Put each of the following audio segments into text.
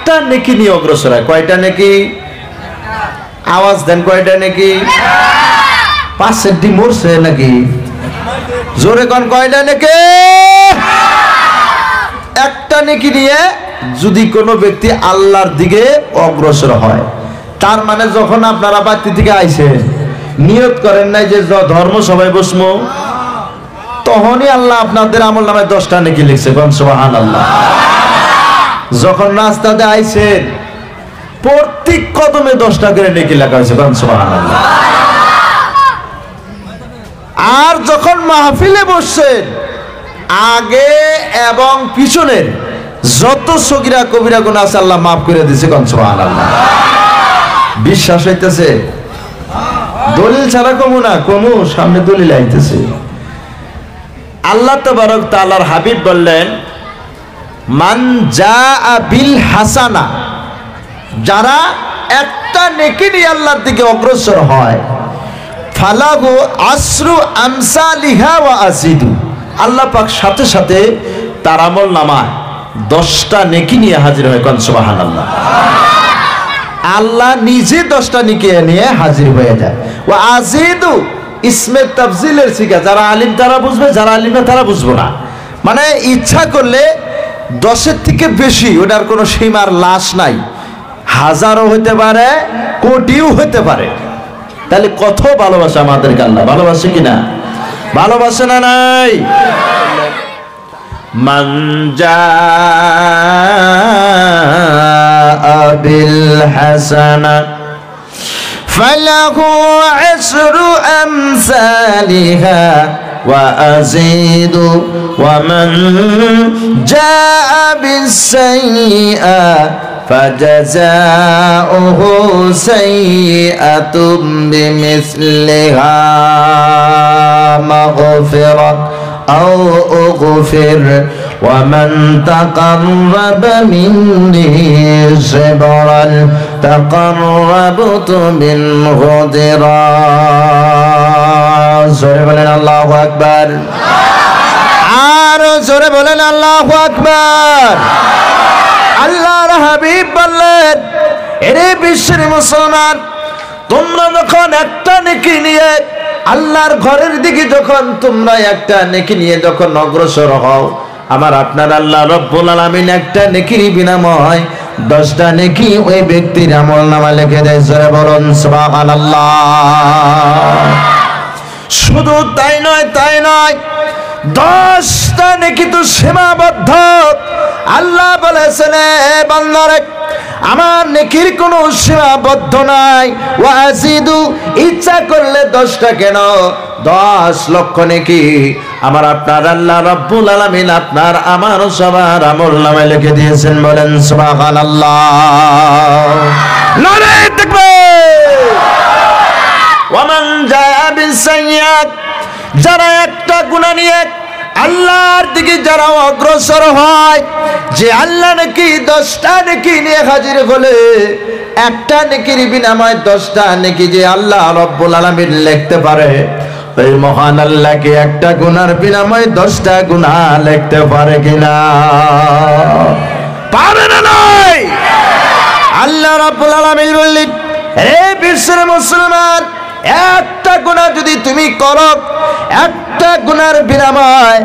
একটা নেকি নিয়ে অগ্রসর হয়। কয়টা নেকি? আওয়াজ দেন, কয়টা নেকি? 5 মরছে নাকি? জোরে কোন, কয়টা নেকি? একটা নেকি নিয়ে যদি কোনো ব্যক্তি আল্লাহর দিকে অগ্রসর হয়, তার মানে যখন আপনারা বাড়ি থেকে আইছেন নিয়ত করেন নাই যে ধর্ম সবাই বসমো, তখনই আল্লাহ আপনাদের আমল নামে 10টা নেকি লিখছে। কোন সুবহানাল্লাহ। যখন রাস্তাতে আইছেন প্রত্যেক কদমে 10টা করে নেকি লেখা হয়েছে। কোন সুবহানাল্লাহ। আর যখন মাহফিলে বসছেন আগে এবং পিছনের যত সগীরা কবিরা গুনাহ আছে আল্লাহ মাফ করে দিয়েছে। কোন সুবহানাল্লাহ। বিশ্বাস হইতেছে? দলিল ছাড়া কমু না, কমু, সামনে দলিল আইতেছে। আল্লাহ তাবারক তাআলার হাবিব বললেন, মান জাআ বিল হাসানা, যারা একটা নেকি নিয়ে আল্লাহর দিকে অগ্রসর হয়, ফালাহু আসরু আমসালিহা ওয়া আযিদু, আল্লাহ পাক সাথে সাথে তার আমল নামায় 10টা নেকি নিয়ে হাজির হয়। কোন সুবহানাল্লাহ। আল্লাহ নিজে 10টা নেকি নিয়ে হাজির হয়ে যায়। ওয়া আযিদু ইসমে তাফজিলের সিগা, যারা আলিম তারা বুঝবে, যারা আলিম না তারা বুঝবো না। মানে ইচ্ছা করলে 10-এর থেকে বেশি, ওটার কোনো সীমার লাশ নাই। হাজারও হতে পারে, কোটিও হতে পারে। তাহলে কত ভালোবাসা আমাদেরকে আল্লাহ, ভালোবাসে কিনা? ভালোবাসে না নাই? মান জাআ বিল হাসানা ফালাহু আসরু আমসালিহা ওয়া আযীদু ওয়া মান জাআ বিস সাইয়্যা ফাজাযাউহু সাইয়্যাতুম বিমিসলিহা মাগফিরা আও উগফির ওয়া মান তাকাররাবা মিন্নি শিবরান তাকাররাবতু মিনহু দিরাজ। জোরে বলেন আল্লাহু আকবার। আর জোরে বলেন আল্লাহু আকবার। আল্লাহর হাবিব বললেন, এরে বিশ্বের মুসলমান, তোমরা যখন একটা নেকি নিয়ে আল্লাহর ঘরের দিকে যখন তোমরা একটা নেকি নিয়ে যখন অগ্রসর হও, আমার আপনার আল্লাহ রব্বুল আলামিন একটা নেকির বিনিময়ে 10টা নেকি ওই ব্যক্তির আমলনামায় লিখে দেয়। জোরে বলুন সুবহানাল্লাহ। শুধু তাই নয়, 10টা নেকি তো সীমাবদ্ধ। আল্লাহ বলেছেন, বান্দারে আমার নেকির কোনো সীমাবদ্ধ নাই। ওয়াজিদু, ইচ্ছা করলে 10টা কেন 10 লক্ষ নেকি আমার আপনার আল্লাহ রব্বুল আলামিন আপনার আমার সবার আমলনামায় লিখে দিয়েছেন। বলেন সুবহানাল্লাহ। নারে তাকবীর। ওয়া মান জাআ বিস সাইয়্যাত, যারা একটা গুনাহ নিয়ে আল্লাহর দিকে যারা অগ্রসর হয়, যে আল্লাহ নাকি 10টা নেকি নিয়ে হাজির হলে একটা নেকির বিনিময়ে 10টা নেকি যে আল্লাহ রব্বুল আলামিন লিখতে পারে, ওই মহান আল্লাহকে একটা গুনার বিনিময়ে 10টা গুনাহ লিখতে পারে কিনা? পারে না? নাই। আল্লাহ রব্বুল আলামিন বললেন, হে বিশ্বের মুসলমান, একটা গুনাহ যদি তুমি করো, একটা গুনার বিনিময়ে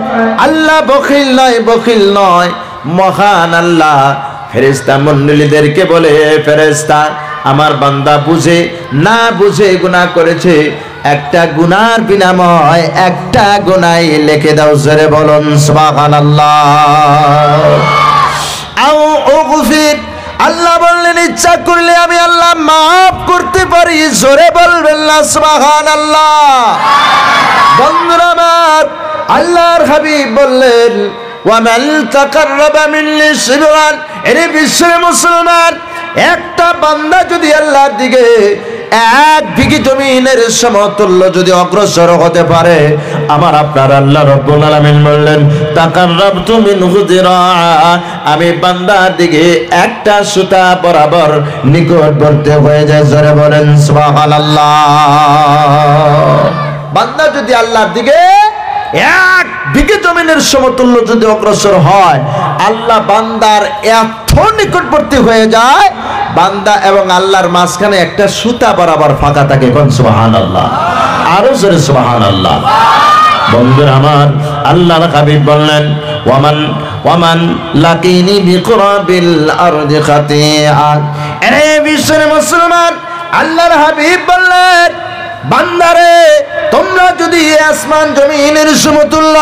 আল্লাহ বখিল নয়, মহান আল্লাহ ফেরেশতা মণ্ডলীদেরকে বলে, ফেরেশতা আমার বান্দা বুঝে না বুঝে গুনাহ করেছে, একটা গুনার বিনিময়ে একটা গুনাহই লিখে দাও। জোরে বলুন সুবহানাল্লাহ। আও উগফির, আল্লাহ বললেন ইচ্ছা করলে আমি আল্লাহ মাফ করতে পারি। জোরে বলবেন না সুবহানাল্লাহ। বন্ধুরা আমার, আল্লাহর হাবিব বললেন, ওয়া মান তাকাররাবা মিন্নি শিবরান, এরে বিশ্বের মুসলমান, একটা বান্দা যদি আল্লাহর দিকে 1 বিঘি জমিনের সমতুল্য যদি অগ্রসর হতে পারে, আমার আপনার আল্লাহ রব্বুল আলামিন বললেন, তাকাররাবতু মিনহু যিরা, আমি বান্দার দিকে একটা সুতা বরাবর নিকটবর্তী হয়ে যায়। জোরে বলেন সুবহানাল্লাহ। বান্দা যদি আল্লাহর দিকে এক বিঘে জমিনের সমতুল্য যদি অগ্রসর হয়, আল্লাহ বান্দার এত নিকটবর্তী হয়ে যায়, বান্দা এবং আল্লাহর মাঝখানে একটা সুতা বরাবর ফাঁকা থাকে। কোন সুবহানাল্লাহ, আরো জোরে সুবহানাল্লাহ। বন্ধুরা আমার, আল্লাহর হাবিব বললেন, ওয়ামান লাকিনি বিকুরাবিল আরদি খাতিআ। এরে বিশ্বের মুসলমান, আল্লাহর হাবিব বললেন, বান্দারে তোমরা যদি আসমান জমিনের সমতুল্য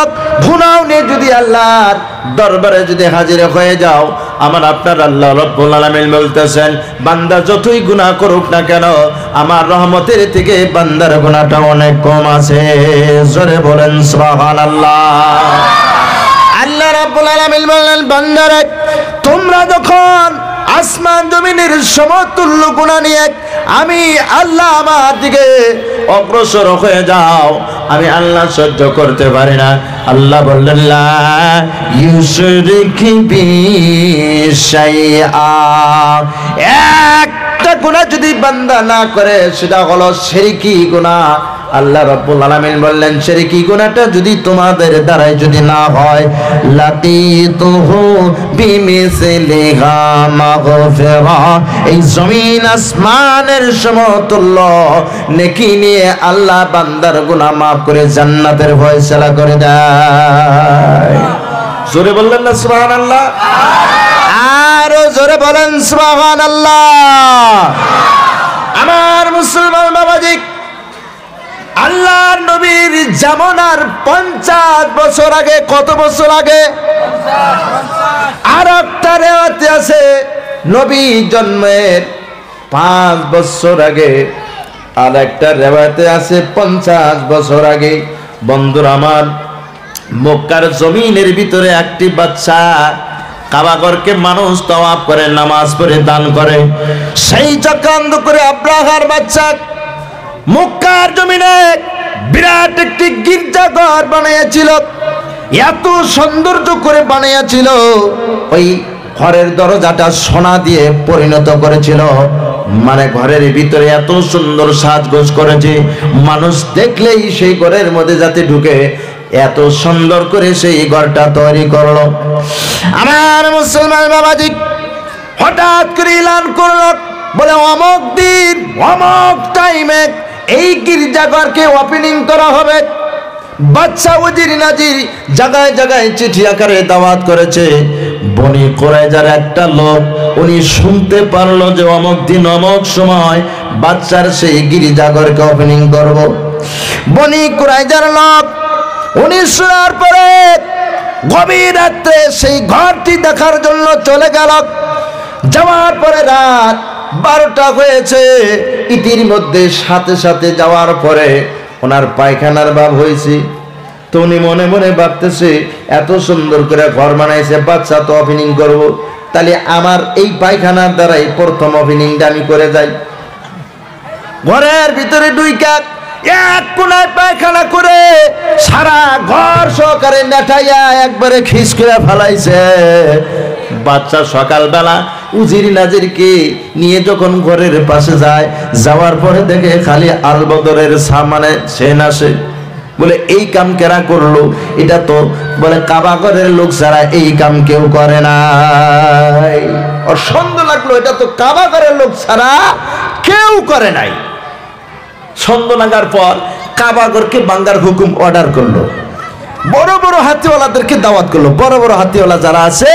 গুনাহ নিয়ে যদি আল্লাহর দরবারে যদি হাজির হয়ে যাও, আমার আপনার আল্লাহ রাব্বুল আলামিন বলতেছেন, বান্দা যতই গুনাহ করুক না কেন, আমার রহমতের থেকে বান্দার গুনাহটা অনেক কম আছে। জোরে বলেন সুবহানাল্লাহ। আল্লাহ রাব্বুল আলামিন বললেন, বান্দারে তোমরা যখন আসমান জমিনের সমতুল্য গুনাহ নিয়ে আমি আল্লাহ আমার দিকে অগ্রসর হয়ে যাও, আমি আল্লাহ সহ্য করতে পারি না। আল্লাহ বললেন, লা ইউশরিক বি শাইআ। একটা গুনাহ যদি বান্দা না করে, সেটা হলো শিরকি গুনাহ। আল্লাহ রাব্বুল আলামিন বললেন, শিরকি গুনাহটা যদি তোমাদের দ্বারাই যদি না হয়, লাকিতুহু বিমিসলিহা মাগফিরা। এই জমিন আসমানের সমতুল্য নেকি নিয়ে আল্লাহ বান্দার গুনাহ মাফ করে জান্নাতের ফয়সালা করে দেয়। জোরে বললেন না সুবহানাল্লাহ? আরো জোরে বলেন সুবহানাল্লাহ। আমার মুসলমান বাবাজি, আল্লাহর নবীর জামানার 50 বছর আগে, কত বছর আগে? আর একটা রেওয়াতে আছে, নবী জন্মের 5 বছর আগে। আর একটা রেওয়াতে আছে 50 বছর আগে। বন্ধুরা আমার, মক্কার জমিনের ভিতরে একটি বাচ্চা কাবাঘরকে মানুষ তাওয়াফ করে, নামাজ পড়ে, দান করে। সেই চক্রান্ত করে আব্রাহার বাচ্চা মক্কার জমিনে বিরাট একটি গির্জাঘর বানিয়েছিল। এত সৌন্দর্য করে বানিয়েছিল, ওই ঘরের দরজাটা সোনা দিয়ে পরিণত করেছিল। মানে ঘরের ভিতরে এত সুন্দর সাজগোজ করেছে, মানুষ দেখলেই সেই ঘরের মধ্যে যাতে ঢুকে, এত সুন্দর করে সেই ঘরটা তৈরি করলো। আমার মুসলমান বাবাজি, হঠাৎ করে এলান করলো, বলে অমুক দিন অমুক টাইমে এই গির্জাঘরকে ওপেনিং করা হবে। বাদশা ওজির নাজির জায়গায় জায়গায় চিঠি আকারে দাওয়াত করেছে। বনি কুরাইজার একটা লোক, উনি শুনতে পারলো যে অমুক দিন অমুক সময় বাদশার সেই গির্জাঘরকে ওপেনিং করব। বনি কুরাইজার লোক, উনি শোনার পরে গভীর রাত্রে সেই ঘরটি দেখার জন্য চলে গেল। যাওয়ার পরে রাত 12টা হয়েছে। ইতিমধ্যে সাথে সাথে যাওয়ার পরে ওনার পায়খানার ভাব হয়েছে। তো উনি মনে মনে ভাবতেছে, এত সুন্দর করে ঘর বানাইছে, বাচ্চা তো ওপেনিং করব, তাহলে আমার এই পায়খানার দ্বারাই প্রথম ওপেনিংটা আমি করে যাই। ঘরের ভিতরে ঢুইকা এক কোনায় পায়খানা করে সারা ঘর সহকারে নেটাইয়া একবারে খিস করে ফেলাইছে। বাচ্চা সকালবেলা উজির নাজিরকে নিয়ে যখন ঘরের পাশে যায়, যাওয়ার পরে দেখে খালি আলবদরের সামনে সেন আসে। বলে এই কাম কেরা করলো? এটা তো বলে কাবাঘরের লোক ছাড়া এই কাম কেউ করে নাই। ওর সন্দেহ লাগলো, এটা তো কাবাঘরের লোক ছাড়া কেউ করে নাই। সন্দেহ লাগার পর কাবাঘরকে ভাঙার হুকুম অর্ডার করলো। বড় বড় হাতিওয়ালাদেরকে দাওয়াত করলো। বড় বড় হাতিওয়ালা যারা আছে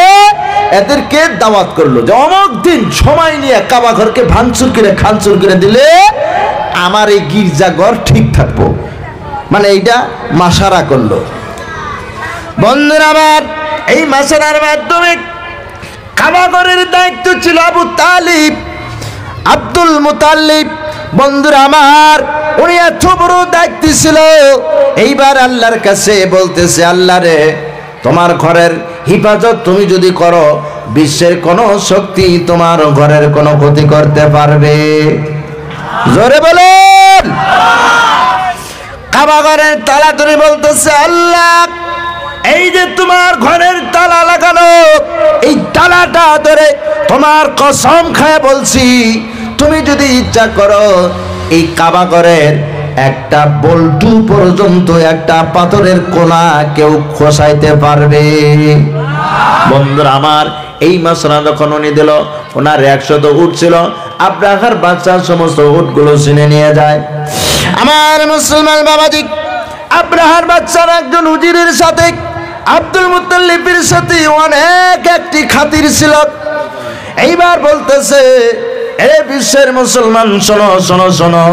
এদেরকে দাওয়াত করলো যে অমুক দিন সময় নিয়ে কাবাঘরকে ভাঙচুর করে খানচুর করে দিলে আমার এই গির্জাঘর ঠিক থাকবো। মানে এইটা মাসারা করলো। বন্ধুরা আমার, এই মাসারার মাধ্যমে কাবাঘরের দায়িত্ব ছিল আবু তালিব, আব্দুল মুতাল্লিব। বন্ধুরা আমার, উনি এত বড় দায়িত্ব ছিল। এইবার আল্লাহর কাছে বলতেছে, আল্লাহ রে, তোমার ঘরের হিফাজত তুমি যদি করো, বিশ্বের কোন শক্তি তোমার ঘরের কোনো ক্ষতি করতে পারবে? জোরে বলেন। কাবাঘরের তালা ধরে বলতেছে, আল্লাহ, এই যে তোমার ঘরের তালা লাগানো, এই তালাটা ধরে তোমার কসম খায় বলছি, তুমি যদি ইচ্ছা করো এই কাবাঘরের একটা বল্টু পর্যন্ত একটা পাথরের কোনা কেউ খসাইতে পারবে? বন্ধুরা আমার, এই মাসরা যখন উনি দিল, ওনার 100 উট ছিল, আব্রাহার বাচ্চা সমস্ত উটগুলো চিনে নিয়ে যায়। আমার মুসলমান বাবাজি, আব্রাহার বাচ্চার একজন উজিরের সাথে, আব্দুল মুত্তালিবের সাথে অনেক একটি খাতির ছিল। এইবার বলতেছে, এ বিশ্বের মুসলমান শোনো শোনো শোনো।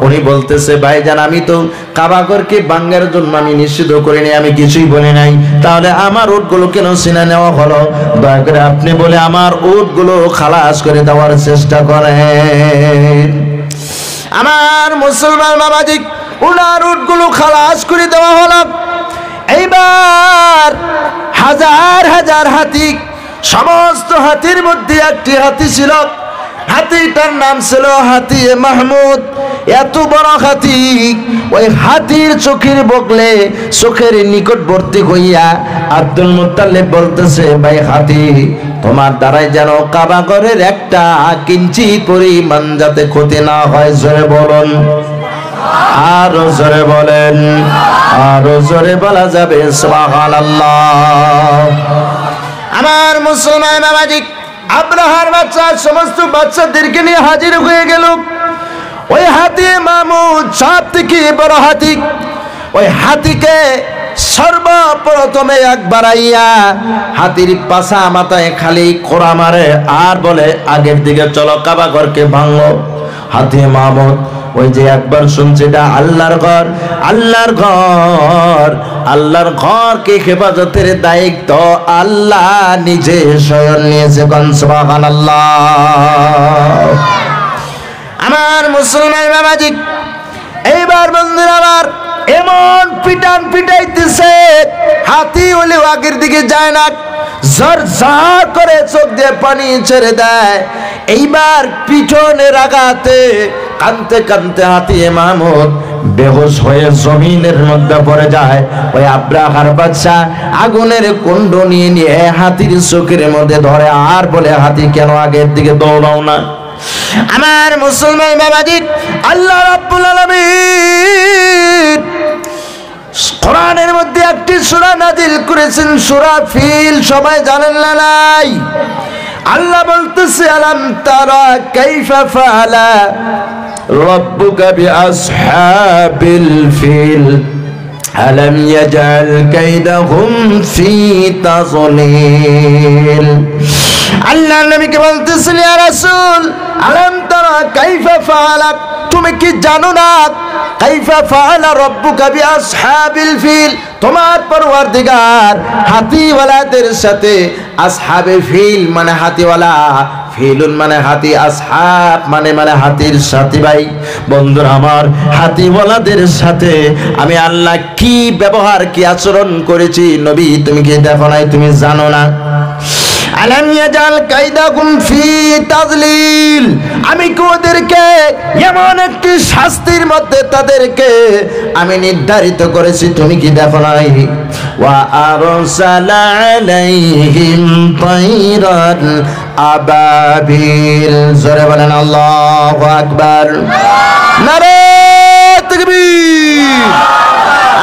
উনি বলতেছে, ভাইজান আমি তো কাবাঘরকে ভাঙার জন্য আমি নিষিদ্ধ করিনি, আমি কিছুই বলি নাই, তাহলে আমার উটগুলো কেন চিনে নেওয়া হলো? দয়া করে আপনি বলে আমার উটগুলো খালাস করে দেওয়ার চেষ্টা করেন। আমার মুসলমান বাবাজি, উনার উটগুলো খালাস করে দেওয়া হলো। এইবার হাজার হাজার হাতি, সমস্ত হাতির মধ্যে একটি হাতি ছিল, হাতিটার নাম ছিল হাতি মাহমুদ। এত বড় হাতি, ওই হাতির চোখের বগলে চোখের নিকটবর্তী হইয়া আব্দুল মুত্তালিব বলতেছে, ভাই হাতি, তোমার দ্বারাই যেন কাবাঘরের একটা কিঞ্চিত পরিমাণ যাতে ক্ষতি না হয়। জোরে বলুন, আরো জোরে বলেন, আরো জোরে বলা যাবে সুবহানাল্লাহ। আমার মুসলমান বাবাজি, আব্রাহার বাচ্চা সমস্ত বাচ্চাদেরকে নিয়ে হাজির হয়ে গেল। ওই হাতি মাহমুদ সব থেকে বড় হাতি। ওই হাতিকে সর্বপ্রথমে একবার আইয়া হাতির পাছা মাথায় খালি কোড়া মারে আর বলে, আগের দিকে চলো, কাবাঘরকে ভাঙো। হাতি মাহমুদ ওই যে একবার শুনছে এটা আল্লাহর ঘর, আল্লাহর ঘর, আল্লাহর ঘরকে হেফাজতের দায়িত্ব আল্লাহ নিজে স্বয়ং নিয়েছে। সুবহানাল্লাহ। আমার মুসলমান বাবাজি, এইবার বন্ধুরা আমার এমন পিটান পিটাইতেছে, হাতি হলেও আগের দিকে যায় না, ঝর ঝর করে চোখ দিয়ে পানি ছেড়ে দেয়। এইবার পিছনের আঘাতে কানতে কানতে হাতি মাহমুদ বেহুশ হয়ে জমিনের মধ্যে পড়ে যায়। ওই আব্রাহার বাচ্চা আগুনের কুণ্ড নিয়ে নিয়ে হাতির চোখের মধ্যে ধরে আর বলে, হাতি কেন আগের দিকে দৌড়াও না? আমার মুসলমান বাবাজি, আল্লাহ রাব্বুল আলামিন কোরআনের মধ্যে একটি সূরা নাজিল করেছেন, সূরা ফিল। সবাই জানেন না নাই? আল্লাহ বলতেছে, আলাম তারা কাইফা ফাআলা রাব্বুকা বিআসহাবিল ফিল আলাম ইয়াজআল কাইদাহুম ফি তাযলিল। আল্লাহ নবীকে বলতেছেন, ইয়া রাসূল, আলাম তারা কাইফা ফাআলা, তুমি কি জানো না কাইফা ফাআলা রাব্বুকা বিআসহাবিল ফিল, তোমার পরওয়ারদিগার হাতিওয়ালাদের সাথে, আসহাবে ফিল মানে হাতিওয়ালা, ফিলুন মানে হাতি, আসহাব মানে হাতির সাথী। ভাই বন্ধুরা আমার, হাতিওয়ালাদের সাথে আমি আল্লাহ কি ব্যবহার, কি আচরণ করেছি, নবী তুমি কি দেখো নাই? তুমি জানো না? আলাম ইয়াজাল কাইদাকুম ফি তাযলিল, আমি কি ওদেরকে এমন একটি শাস্তির মধ্যে তাদেরকে আমি নির্ধারিত করেছি, তুমি কি দেখো নাই? ওয়া আরসালা আলাইহিম তাইরান আবাবিল। জোরে বলেন আল্লাহু আকবার, নারে তাকবীর।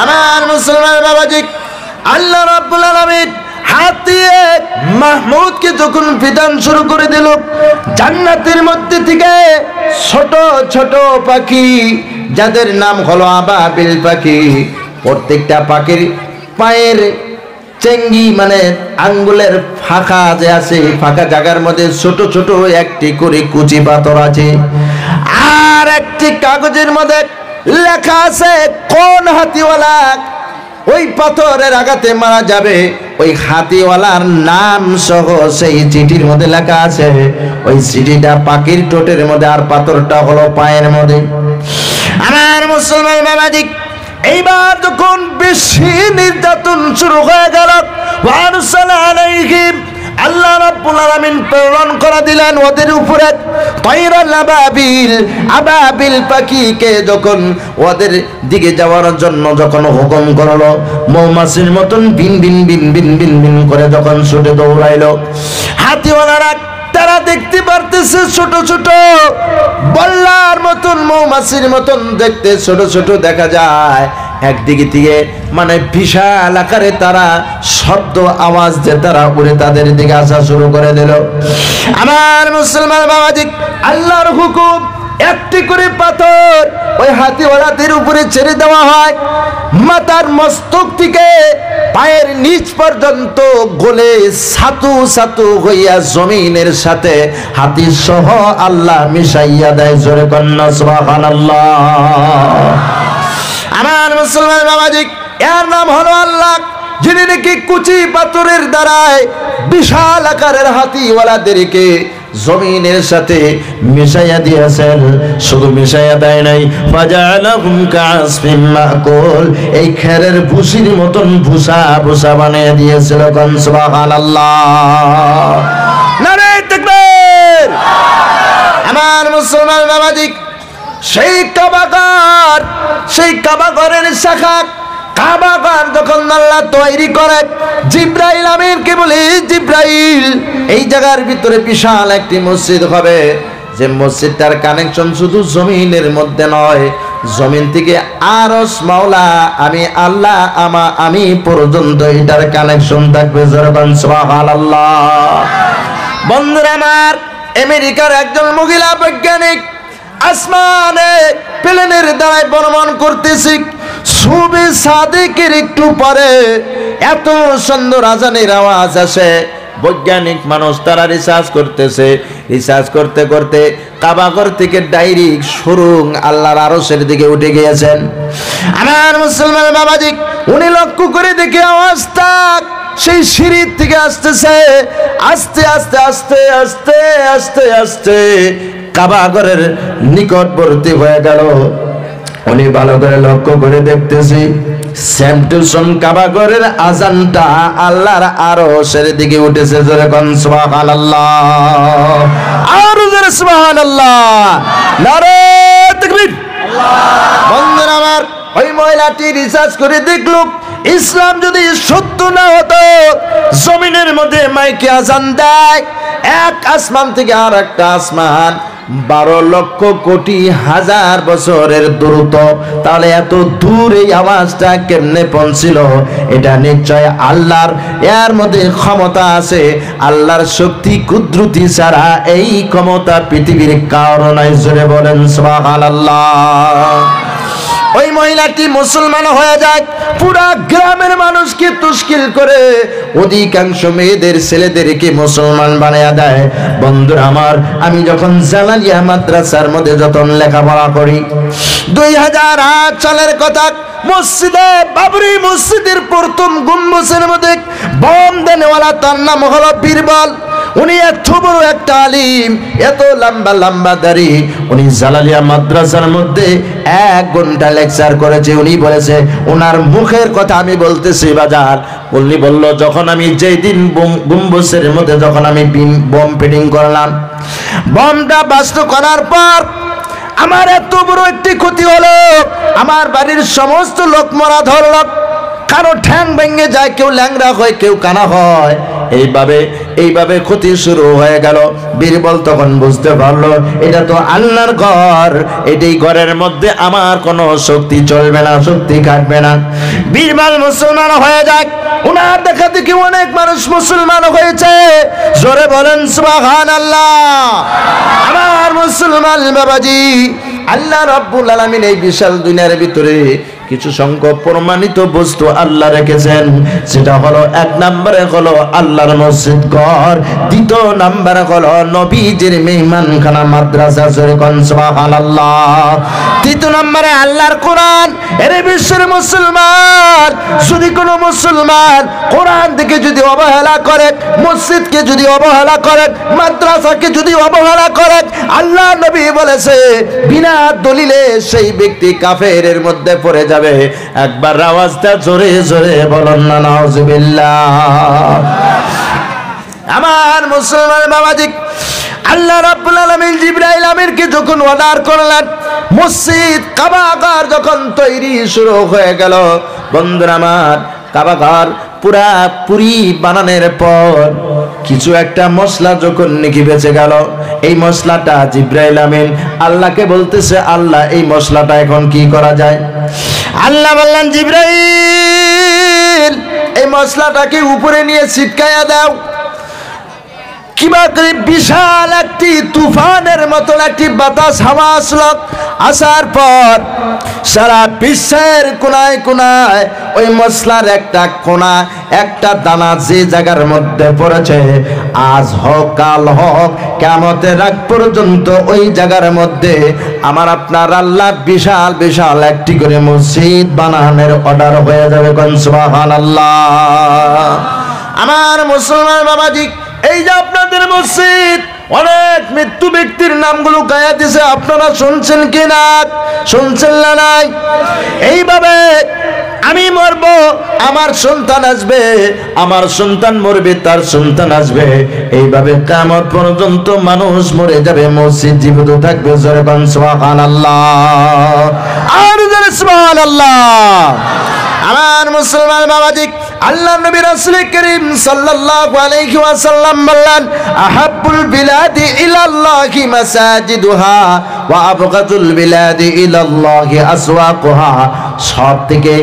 আমার মুসলমান বাবাজি, আল্লাহ রাব্বুল আলামিন হাতি মাহমুদকে যখন পিটান শুরু করে দিল, জান্নাতের মধ্যে থেকে ছোট ছোট পাখি যাদের নাম হলো আবাবিল পাখি, প্রত্যেকটা পাখির পায়ের চেঙ্গি মানে আঙ্গুলের ফাঁকা যে আছে, ফাঁকা জায়গার মধ্যে ছোট ছোট একটি করে কুচি পাথর আছে, আর একটি কাগজের মধ্যে লেখা আছে কোন হাতিওয়ালা ওই পাথরের আঘাতে মারা যাবে, ওই হাতিওয়ালার নাম সহ সেই চিঠির মধ্যে লেখা আছে। ওই চিঠিটা পাখির ঠোঁটের মধ্যে, আর পাথরটা হলো পায়ের মধ্যে। আমার মুসলমান বাবাজি, এইবার যখন বেশি নির্যাতন শুরু হয়ে গেল, ওয়ারসালা আলাইহিম, আল্লাহ রাব্বুল আলামিন প্রেরণ করে দিলেন ওদের উপরে তাইরাল আবাবিল, আবাবিল পাখিকে যখন ওদের দিকে যাওয়ার জন্য যখন হুকুম করলো, মৌমাছির মতন বিন বিন বিন বিন বিন বিন করে যখন ছুটে দৌড়াইলো, হাতিওয়ালারা তারা দেখতে পারতেছে ছোট ছোট বল্লার মতন মৌমাছির মতন দেখতে ছোট ছোট দেখা যায়, একদিকে থেকে মানে বিশাল আকারে তারা শব্দ আওয়াজ দিয়ে তারা উড়ে তাদের দিকে আসা শুরু করে দিল। আমার মুসলমান বাবাজি, আল্লাহর হুকুম, একটি করে পাথর ওই হাতিওয়ালাদের উপরে ছেড়ে দেওয়া হয়। মাথার মস্তক থেকে পায়ের নিচ পর্যন্ত গলে ছাতু ছাতু হইয়া জমিনের সাথে হাতি সহ আল্লাহ মিশাইয়া দেয়। জোরে কন্যা সুবহানাল্লাহ। আমার মুসলমান বাবাজি, এর নাম হলো আল্লাহ, যিনি নাকি কুচি পাথরের দ্বারায় বিশাল আকারের হাতিওয়ালাদেরকে জমিনের সাথে মিশাইয়া দিয়েছেন। শুধু মিশাইয়া দেয় নাই, ফাজালাহুম কাসফিন মাকুল, এই খেরের ভুসির মতন ভুসা ভুসা বানিয়ে দিয়েছিল। কোন সুবহানাল্লাহ, নারে তাকবীর। আমার মুসলমান বাবাজি, সেই কাবাগার, সেই কাবাগরের শাখা কাবাগার যখন আল্লাহ তৈরি করে, জিব্রাইল আমিনকে বলে, জিব্রাইল এই জায়গার ভিতরে বিশাল একটি মসজিদ হবে, যে মসজিদটার কানেকশন শুধু জমিনের মধ্যে নয়, জমিন থেকে আরশ মাওলা আমি আল্লাহ আমি পর্যন্ত এটার কানেকশন থাকবে। জোরবান সুবহানাল্লাহ। বন্ধুরা আমার, আমেরিকার একজন মহিলা বৈজ্ঞানিক আসমানে প্লেনের দ্বারায় ভ্রমণ করতেছে। সুবে সাদেকের একটু পরে এত সুন্দর আজানের আওয়াজ আসে। বৈজ্ঞানিক মানুষ তারা রিসার্চ করতেছে, রিসার্চ করতে করতে কাবাগর থেকে ডাইরেক্ট সুরুং আল্লাহর আরশের দিকে উঠে গিয়েছেন। আমার মুসলমান বাবাজি, উনি লক্ষ্য করে দেখে আওয়াজটা সেই সিঁড়ির থেকে আসতেছে। আস্তে আস্তে আস্তে আস্তে আস্তে আস্তে কাবাগরের নিকটবর্তী হয়ে গেল। উনি ভালো করে লক্ষ্য করে দেখতেছি, সেম টু সেম কাবাগরের আজানটা আল্লাহর আরশের দিকে উঠেছে। জোরে কোন সুবহানাল্লাহ, আর জোরে সুবহানাল্লাহ, নারে তাকবীর। বন্ধুরা আমার, ওই মহিলাটি রিসার্চ করে দেখলো, ইসলাম যদি সত্য না হতো, জমিনের মধ্যে মাইকে আজান দেয়, এক আসমান থেকে আর একটা আসমান 12 লক্ষ কোটি হাজার বছরের দূরত্ব, তাহলে এত দূর এই আওয়াজটা কেমনে পৌঁছিল? এটা নিশ্চয় আল্লাহর, এর মধ্যে ক্ষমতা আছে। আল্লাহর শক্তি কুদরতি ছাড়া এই ক্ষমতা পৃথিবীর কারো নাই। জোরে বলেন সুবহানাল্লাহ। ওই মহিলাটি মুসলমান হয়ে যায়, পুরা গ্রামের মানুষকে তুশকিল করে অধিকাংশ মেয়েদের ছেলেদেরকে মুসলমান বানায়া দেয়। বন্ধুরা আমার, আমি যখন জালালিয়া মাদ্রাসার মধ্যে যখন লেখাপড়া করি, 2008 সালের কথা, মসজিদে বাবরি মসজিদের প্রথম গম্বুজের মধ্যে বোম দেনেওয়ালা, তার নাম হলো বীরবল। উনি এত বড় একটা আলিম, এত লম্বা লম্বা দাড়ি। উনি জালালিয়া মাদ্রাসার মধ্যে 1 ঘন্টা লেকচার করেছে। উনি বলেছে, ওনার মুখের কথা আমি বলতেছি বাজার। উনি বলল, যখন আমি যেই দিন গম্বুজের মধ্যে যখন আমি বোম ফিটিং করলাম, বোমটা বাস্ত করার পর আমার এত বড় একটি ক্ষতি হলো, আমার বাড়ির সমস্ত লোক মরা ধরল। কারো ঠ্যাং ভেঙে যায়, কেউ ল্যাংড়া হয়, কেউ কানা হয়। এইভাবে ক্ষতি শুরু হয়ে গেল। বীরবল তখন বুঝতে পারলো, এটা তো আল্লাহর ঘর, এটাই ঘরের মধ্যে আমার কোনো শক্তি চলবে না, শক্তি কাটবে না। বীরবল মুসলমান হয়ে যায়। ওনার দেখা দেখি অনেক মানুষ মুসলমান হয়েছে। জোরে বলেন সুবহানাল্লাহ। আমার মুসলমান বাবাজি, আল্লাহ রাব্বুল আলামিন এই বিশাল দুনিয়ার ভিতরে কিছু সংখ্যক প্রমাণিত বস্তু আল্লাহ রেখেছেন। সেটা হলো, 1 নম্বরে হলো আল্লাহর মসজিদ ঘর, 2 নম্বরে হলো নবীজির মেহমানখানা মাদ্রাসা। জোরে কোন সুবহানাল্লাহ। 3 নম্বরে আল্লাহর কোরআন। এর বিশ্বের মুসলমান, যদি কোনো মুসলমান কোরআন থেকে যদি অবহেলা করে, মসজিদকে যদি অবহেলা করে, মাদ্রাসাকে যদি অবহেলা করে, আল্লাহ নবী বলেছে বিনা দলিলে সেই ব্যক্তি কাফেরের মধ্যে পড়ে যাবে। একবার আওয়াজটা জোরে জোরে বলুন না, নাউজুবিল্লাহ। আমার মুসলমান বাবাজি, আল্লাহ রাব্বুল আলামিন জিবরাইল আমিনকে যখন অর্ডার করলেন, মসজিদ কাবাগার যখন তৈরি শুরু হয়ে গেল, বন্ধুরা আমার, কাবাগার পুরা পুরি বানানোর পর কিছু একটা মশলা যখন নাকি বেঁচে গেল, এই মশলাটা জিবরাইল আমিন আল্লাহকে বলতেছে, আল্লাহ এই মশলাটা এখন কি করা যায়? আল্লাহ বললেন, জিবরাইল এই মশলাটাকে উপরে নিয়ে ছিটকায়া দাও। কিবা করে বিশাল একটি তুফানের মতন একটি বাতাস হাওয়া আসলো। আসার পর সারা বিশ্বের কোনায় কোনায় ওই মশলার একটা কোনা, একটা দানা যে জায়গার মধ্যে পড়েছে, আজ হোক কাল হোক কিয়ামতের আগ পর্যন্ত ওই জায়গার মধ্যে আমার আপনার আল্লাহ বিশাল বিশাল একটি করে মসজিদ বানানোর অর্ডার হয়ে যাবে। কোন সুবহানাল্লাহ। আমার মুসলমান বাবাজি, এই যে আপনাদের মসজিদ অনেক মৃত্যু ব্যক্তির নামগুলো গায়া দিছে, আপনারা শুনছেন কি না? শুনছেন না? নাই? এইভাবে আমি মরব, আমার সন্তান আসবে, আমার সন্তান মরবে, তার সন্তান আসবে, এইভাবে কিয়ামত পর্যন্ত মানুষ মরে যাবে, মসজিদ জীবিত থাকবে। জোরে বলেন সুবহানাল্লাহ, আর জোরে সুবহানাল্লাহ। আমার মুসলমান বাবাজি, আল্লাহ নবী রাসূল করিম সাল্লাল্লাহু আলাইহি ওয়াসাল্লাম বললেন, আহাব্বুল বিলাদি ইলাল্লাহি মাসাজিদুহা ওয়া আবগাদুল বিলাদি ইলাল্লাহি আসওয়াকুহা। সব থেকে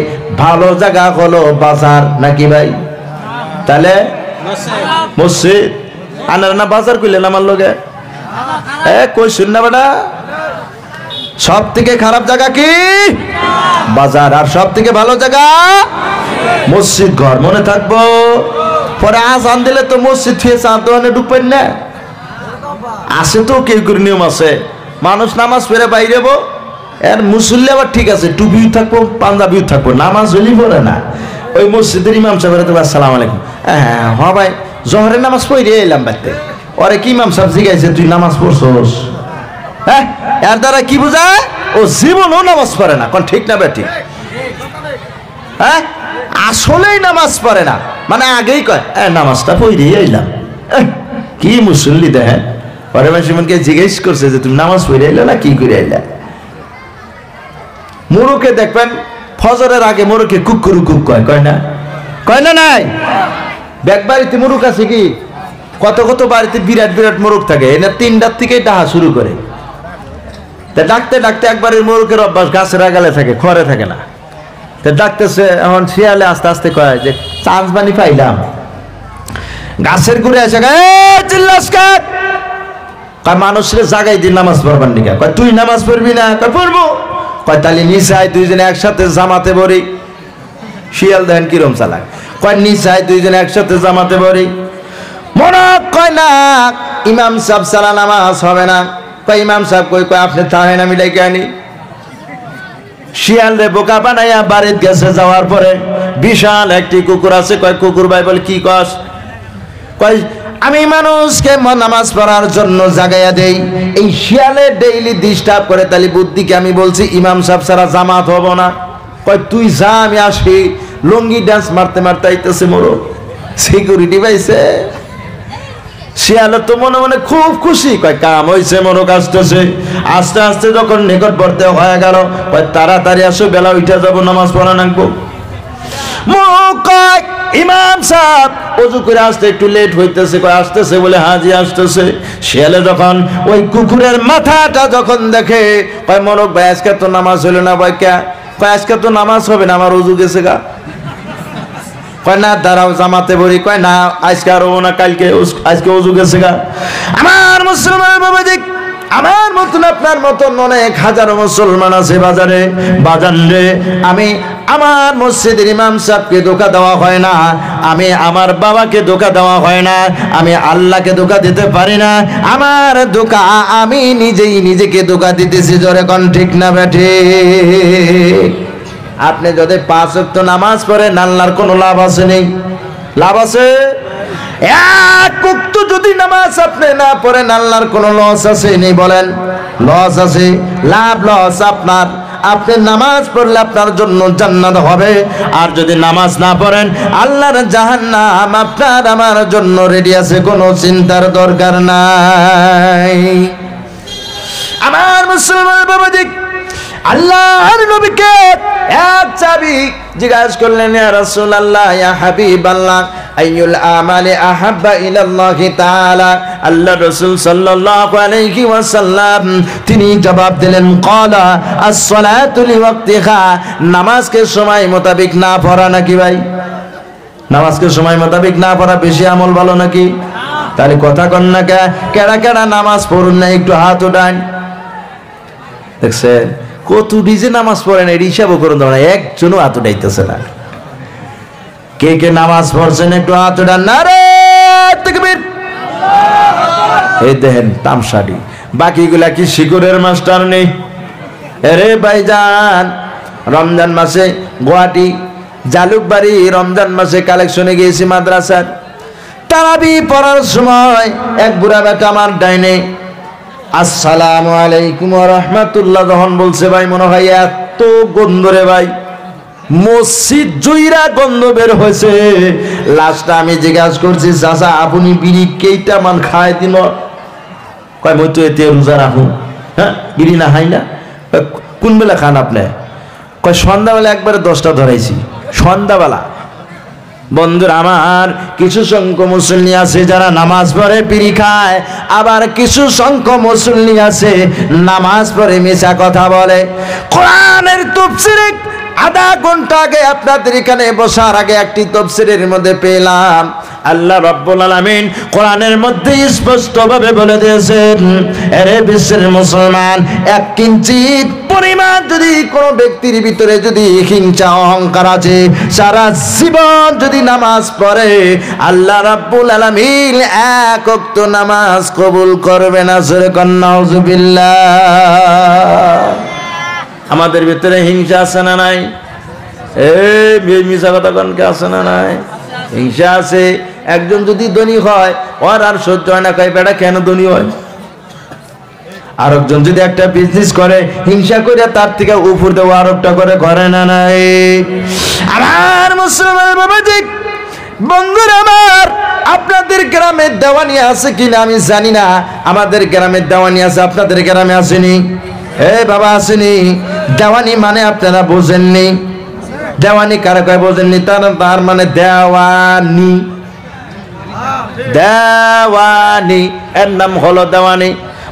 ভালো জায়গা হলো বাজার, নাকি ভাই? তাহলে মসজিদ আনার না বাজার কইলেন আমার লগে? কই শুন না বেটা, সব থেকে খারাপ জায়গা কি? বাজার। আর সব থেকে ভালো জায়গা মসজিদ ঘর। মনে থাকবো, পরে আজান দিলে তো মসজিদ থেকে চা দোকানে ঢুকবেন না। আছে তো কেউ কেউ নিয়ম আছে, মানুষ নামাজ পড়ে বাইরে যাবো, এর মুসল্লি আবার ঠিক আছে, টুপিও থাকবো পাঞ্জাবিও থাকবো, নামাজ হলেই পড়ে না। ওই মসজিদের ইমাম সাহেবের তো আসসালামু আলাইকুম, হ্যাঁ ভাই জহরের নামাজ পড়ে এলাম বাড়িতে। ওরে কি ইমাম সাহেব জিজ্ঞাসা, তুই নামাজ পড়ছস? হ্যাঁ, এর দ্বারা কি বোঝায়? ও জীবনও নামাজ পড়ে না। কোন ঠিক না বেঠিক? হ্যাঁ, আসলেই নামাজ পড়ে না, মানে আগেই কয় নামাজটা পড়ে এলাম। কি মুসল্লি দেখেন, পরে মাসিমনকে জিজ্ঞেস করছে যে তুমি নামাজ পড়ে এলে না কি করে এলে? মুরুকে দেখবেন ফজরের আগে মুরুকে কুকুরু কুক কয়, কয় না? কয় না? নাই? ব্যাগ বাড়িতে মুরুক আছে কি? কত কত বাড়িতে বিরাট বিরাট মুরুক থাকে, এনে 3টার থেকেই ডাহা শুরু করে। তা ডাকতে ডাকতে একবারে মুরুকের অভ্যাস গাছের আগালে থাকে, খড়ে থাকে না। তা ডাকতেছে, এখন শিয়ালে আস্তে আস্তে কয় যে চান্স বানি পাইলাম, গাছের ঘুরে আসে, চিল্লাস কাট, কয় মানুষের জাগাই দিন নামাজ পড়বার নিকা। কয় তুই নামাজ পড়বি না? কয় পড়বো। কয় তাহলে নিচাই দুইজনে একসাথে জামাতে পড়ি। শিয়াল দেখেন কিরম চালাক, কয় নিচাই দুইজনে একসাথে জামাতে পড়ি। মনে কয় না ইমাম সাহেব ছাড়া নামাজ হবে না। কয় ইমাম সাহেব কই? কয় আপনি থাকেন, আমি ডেকে আনি। শিয়াল রে বোকা বানাইয়া বাড়িতে গেছে, যাওয়ার পরে বিশাল একটি কুকুর আছে। কয় কুকুর ভাই বলে কি কস? কয় আমি মানুষকে নামাজ পড়ার জন্য জাগাইয়া দেই, এই শিয়ালে ডেইলি ডিস্টার্ব করে, তাহলে বুদ্ধিকে আমি বলছি ইমাম সাহেব ছাড়া জামাত হবো না। কয় তুই যা, আমি আসি। লঙ্গি ডান্স মারতে মারতে আইতেছে মোরো, সিকিউরিটি পাইছে। শিয়ালে তো মনে মনে খুব খুশি, কয় কাম হয়েছে, মোরক আসতেছে। আস্তে আস্তে যখন নিকটবর্তী হয়ে গেল, কয় তাড়াতাড়ি আসো, বেলা উঠে যাবো, নামাজ পড়া নাকবো। কয় ইমাম সাহেব ওযু করে আসতে একটু লেট হইতেছে। কয় আসতেছে বলে হাজি আসতেছে। শিয়ালে যখন ওই কুকুরের মাথাটা যখন দেখে, কয় মোরক ভাই আজকে তো নামাজ হলো না। ভাই কে? কয় আজকে তো নামাজ হবে না, আমার ওযু গেছে গা। কয় না দাঁড়াও জামাতে পড়ি। কয় না আজকে আর হবো না, কালকে, আজকে ওযু গেছে গা। আমার মুসলমান বাবাজি, আমার মতন আপনার মতন অনেক হাজারো মুসলমান আছে বাজারে। বাজান রে, আমি আমার মসজিদের ইমাম সাহেবকে ধোঁকা দেওয়া হয় না, আমি আমার বাবাকে ধোঁকা দেওয়া হয় না, আমি আল্লাহকে ধোঁকা দিতে পারি না। আমার ধোঁকা আমি নিজেই নিজেকে ধোঁকা দিতেছি। জোরে কোন ঠিক না বেঠিক? আপনি যদি 5 ওয়াক্ত নামাজ পড়েন, আল্লাহর কোনো লাভ আছে? নেই। লাভ আছে? এক ওয়াক্ত যদি নামাজ আপনি না পড়েন, আল্লাহর কোনো লস আছে? নেই। বলেন, লস আছে। লাভ লস আপনার। আপনি নামাজ পড়লে আপনার জন্য জান্নাত হবে, আর যদি নামাজ না পড়েন আল্লাহর জাহান্নাম আপনার আমার জন্য রেডি আছে, কোনো চিন্তার দরকার নাই। আমার মুসলমান বাবাজি, আল্লাহর নবীকে এক চাবি জিজ্ঞাসা করলেন, ইয়া রাসূলুল্লাহ, ইয়া হাবিবাল্লাহ, আইয়ুল আমালি আহাব্বা ইলাল্লাহি তাআলা। আল্লাহ রাসূল সাল্লাল্লাহু আলাইহি ওয়াসাল্লাম তিনি জবাব দিলেন, ক্বালা আস-সালাতু লিওয়াক্তিহা, নামাজকে সময় মোতাবেক না পড়া নাকি ভাই? নামাজকে সময় মোতাবেক না পড়া বেশি আমল ভালো নাকি? তাহলে কথা কন না, কেডা কেডা নামাজ পড়ুন না একটু হাত উঠান। দেখছেন কত ডিজে নামাজ পড়েন, এর হিসাবও করুন না, একজনও হাত উঠাইতেছে না। কে কে নামাজ পড়ছেন একটু হাত উঠান। নারে তাকবীর। এই দেখেন তামসাডি, বাকিগুলা কি শিকুরের মাস্টার নেই? আরে ভাইজান, রমজান মাসে গুয়াহাটি জালুকবাড়ি রমজান মাসে কালেকশনে গিয়েছি মাদ্রাসার। তারাবি পড়ার সময় এক বুড়া বেটা আমার ডাইনে আসসালামু আলাইকুম ওয়া রাহমাতুল্লাহ যখন বলছে, ভাই মনে হয় এত গন্ধ রে ভাই, মসজিদ জুইরা গন্ধ বের হয়েছে। লাস্টটা আমি জিজ্ঞাসা করছি, চাচা আপনি বিড়ি কেইটা মান খায় দিন? কয় মই তো এতে রোজা রাখুন। হ্যাঁ, বিড়ি না খাই না। কোন বেলা খান আপনি? কয় সন্ধ্যাবেলা একবারে 10টা ধরাইছি সন্ধ্যাবেলা। বন্ধুরা আমার, কিছু সংখ্যক মুসল্লি আছে যারা নামাজ পড়ে বিড়ি খায়, আবার কিছু সংখ্যক মুসল্লি আছে নামাজ পড়ে মিছা কথা বলে। কোরআনের তাফসীরে আধা ঘন্টা আগে আপনাদের এখানে বসার আগে একটি তাফসীরের মধ্যে পেলাম আল্লাহ রাব্বুল আলামিন কোরআনের মধ্যে স্পষ্টভাবে বলে দিয়েছেন, আরে বিশ্বের মুসলমান, এক কিঞ্চিত পরিমাণ যদি কোনো ব্যক্তির ভিতরে যদি হিংসা অহংকার আছে, সারা জীবন যদি নামাজ পড়ে আল্লাহ রাব্বুল আলামিন এক ওয়াক্ত নামাজ কবুল করবে না। সূরা নাউযুবিল্লাহ। আমাদের ভিতরে হিংসা আছে না নাই? এই মিছা কথা কনকে আছে না নাই? হিংসা আছে। একজন যদি ধনী হয় ওর আর সহ্য হয় না, কয় বেটা কেন ধনী হয়। আর একজন যদি একটা বিজনেস করে হিংসা করে তার থেকে উপর দেওয়া আরোপটা করে না নাই? আমার মুসলমান বাবাজি, বন্ধুরা আমার, আপনাদের গ্রামে দেওয়ানি আছে কিনা আমি জানি না। আমাদের গ্রামে দেওয়ানি আছে, আপনাদের গ্রামে আসেনি? বাবা আসেনি? দেওয়ানি মানে আপনারা বোঝেননি। দেওয়ানি কারা কয় বোঝেননি? তার মানে দেওয়ানি, দেওয়ানি এর নাম হলো দেওয়ানি।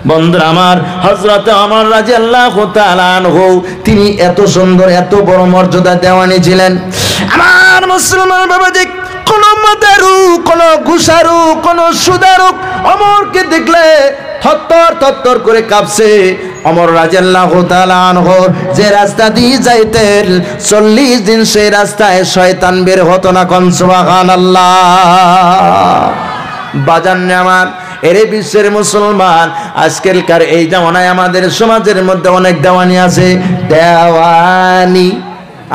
বন্ধুরা আমার, হযরত ওমর রাদিয়াল্লাহু তাআলা আনহু তিনি এত সুন্দর এত বড় মর্যাদা দেওয়ানি ছিলেন। আমার মুসলমান বাবাজি, কোন মাদারু, কোন ঘুষারু, কোন সুদারু ওমরকে দেখলে থরথর থরথর করে কাঁপছে। ওমর রাদিয়াল্লাহু তাআলা আনহু যে রাস্তা দিয়ে যাইতেন 40 দিন সেই রাস্তায় শয়তান বের হতো না। কোন সুবহানাল্লাহ। বাজান আমার, এরে বিশ্বের মুসলমান, আজকালকার এই জামানায় আমাদের সমাজের মধ্যে অনেক দেওয়ানি আছে। দেওয়ানি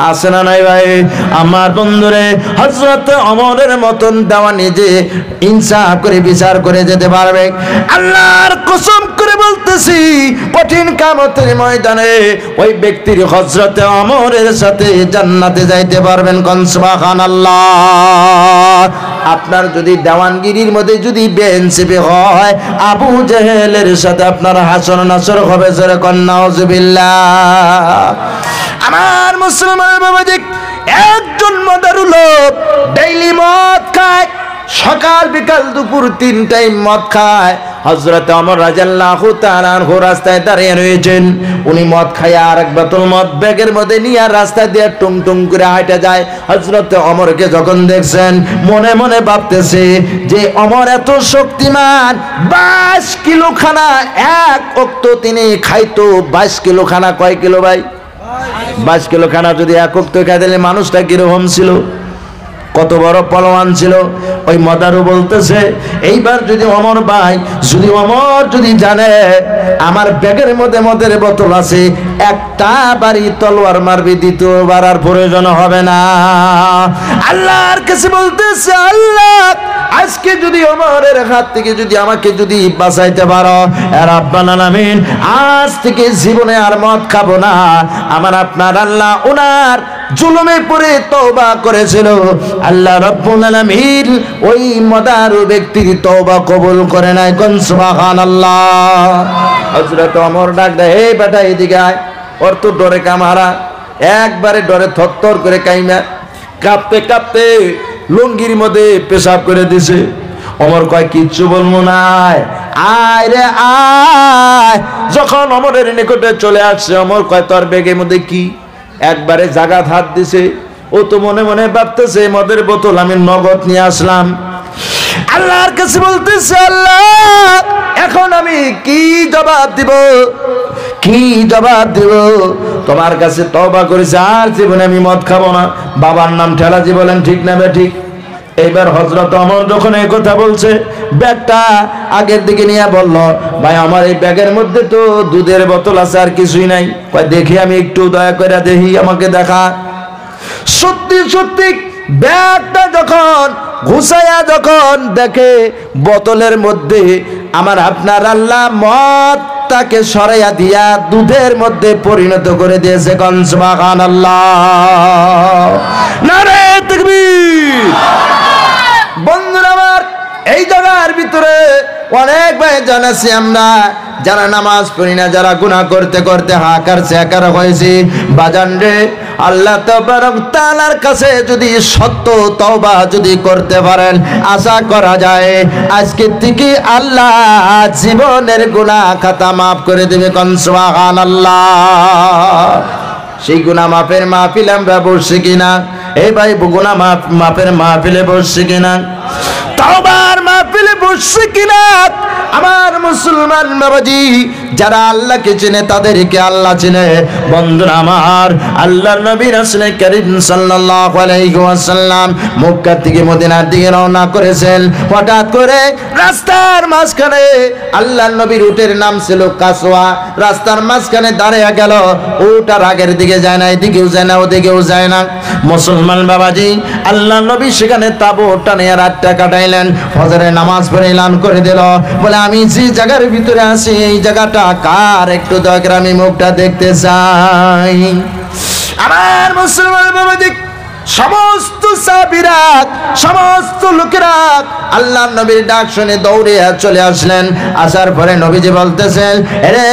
আছে না নাই ভাই? আমার বন্ধুরে, হযরত ওমরের মতন দেওয়ানি যে ইনসাফ করে বিচার করে যেতে পারবে, আল্লাহর কসম করে বলতেছি, কঠিন কিয়ামতের ময়দানে ওই ব্যক্তির হযরত ওমরের সাথে জান্নাতে যাইতে পারবেন। কোন সুবহানাল্লাহ। আপনার যদি দেওয়ানগিরির মধ্যে যদি বেইনসাফি হয়, আবু জেহেলের সাথে আপনার হাসর নাসর হবে। জোরে কোন নাউযুবিল্লাহ। আমার মুসলমান বাবাজি, একজন মদারু লোক ডেইলি মদ খায়, সকাল বিকাল দুপুর 3 টাইম মদ খায়। হযরত ওমর রাদিয়াল্লাহু তাআলা আনহু রাস্তায় দাঁড়িয়ে রয়েছেন। উনি মদ খায় আর এক বোতল মদ ব্যাগের মধ্যে নিয়ে রাস্তা দিয়ে টুং টুং করে হাঁটে যায়। হযরত ওমরকে যখন দেখছেন মনে মনে ভাবতেছে যে ওমর এত শক্তিমান, 22 কিলো খানা এক ওয়াক্ত তিনি খাইতো। 22 কিলো খানা কয় কিলো ভাই? 22 কিলো খানা যদি এক ওয়াক্ত খাই দিলে মানুষটা কিরকম ছিল, কত বড় পলোয়ান ছিল। ওই মদারু বলতেছে, এইবার যদি ওমর ভাই, যদি ওমর যদি জানে আমার ব্যাগের মধ্যে মদের বোতল আছে, একটা বাড়ি তলোয়ার মারবি, দ্বিতীয়বার আর প্রয়োজন হবে না। আল্লাহর কাছে বলতেছে, আল্লাহ আজকে যদি ওমরের হাত থেকে যদি আমাকে যদি বাঁচাইতে পারো, রাব্বানা আমিন, আজ থেকে জীবনে আর মদ খাবো না। আমার আপনার আল্লাহ ওনার জুলুমে পড়ে তওবা করেছিল, আল্লাহ রাব্বুল আলামিন ওই মদারু ব্যক্তির তওবা কবুল করে নাই। কোন সুবহানাল্লাহ। হযরত ওমর ডাক দেয়, হে বেটা এদিকে আয়। ওর তো ডরে কামারা, একবারে ডরে থরথর করে কাইমা কাঁপতে কাঁপতে লুঙ্গির মধ্যে পেশাব করে দিছে। ওমর কয় কিচ্ছু বলবো নাই, আয় রে আয়। যখন ওমরের নিকটে চলে আসছে, ওমর কয় তোর ব্যাগের মধ্যে কি? একবারে জাগাত হাত দিছে। ও তো মনে মনে ভাবতেছে মদের বোতল আমি নগদ নিয়ে আসলাম। আল্লাহর কাছে বলতেছে, আল্লাহ এখন আমি কি জবাব দিব, কি জবাব দিব? তোমার কাছে তওবা করেছি, আর জীবনে আমি মদ খাবো না। বাবার নাম ঠেলাজি, বলেন ঠিক না বেঠিক? এইবার হযরত ওমর যখন এই কথা বলছে, ব্যাগটা আগের দিকে নিয়ে বলল, ভাই আমার এই ব্যাগের মধ্যে তো দুধের বোতল আছে, আর কিছুই নাই। কয় দেখি আমি একটু দয়া করে দেখি, আমাকে দেখা। সত্যি সত্যি ব্যাগটা যখন ঘুষাইয়া যখন দেখে বোতলের মধ্যে আমার আপনার আল্লাহ মদটাকে সরাইয়া দিয়া দুধের মধ্যে পরিণত করে দিয়েছে। কোন সুবহানাল্লাহ, নারে তাকবীর। বন্ধুরা আমার, এই জায়গার ভিতরে অনেক ভাই জানাছি আমরা, যারা নামাজ পড়ি না, যারা গুনাহ করতে করতে হাকার সেকার হয়েছি, বাজান রে, আল্লাহ তাবারক তাআলার কাছে যদি সত্য তওবা যদি করতে পারেন, আশা করা যায় আজকে থেকে আল্লাহ জীবনের গুনাহ খাতা মাফ করে দেবে। কোন সুবহানাল্লাহ। সেই গুনাহ মাফের মাহফিলে আমরা বসছি কিনা? এই ভাই গুনাহ মাফের মাহফিলে বসছি কিনা? তওবার মাহফিলে বসছি কিনা? আমার মুসলমান বাবাজি, যারা আল্লাহকে চেনে তাদেরকে আল্লাহ চেনে। বন্ধুরা আমার, আল্লাহর নবী রাসূল করিম সাল্লাল্লাহু আলাইহি ওয়াসাল্লাম মক্কা থেকে মদিনার দিকে রওনা করেছেন। হঠাৎ করে রাস্তার মাঝখানে আল্লাহর নবীর উটের নাম ছিল কাসওয়া, রাস্তার মাঝখানে দাঁড়িয়ে গেল। উট আর আগের দিকে যায় না, এদিকেও যায় না, ওদিকেও যায় না। মুসলমান বাবাজি, আল্লাহর নবী সেখানে তাবু টানিয়ে রাতটা কাটাইলেন। ফজরের নামাজ পড়ে এলান করে দিল, বলে আমি যে জায়গার ভিতরে আছি এই জায়গাটা কার, একটু দয়া করে আমি মুখটা দেখতে চাই। আমার মুসলমান বাবাজি, সমস্ত সাহাবীরা, সমস্ত লোকেরা আল্লাহর নবীর ডাক শুনে দৌড়ে চলে আসলেন। আসার পরে নবীজি বলতেছেন, রে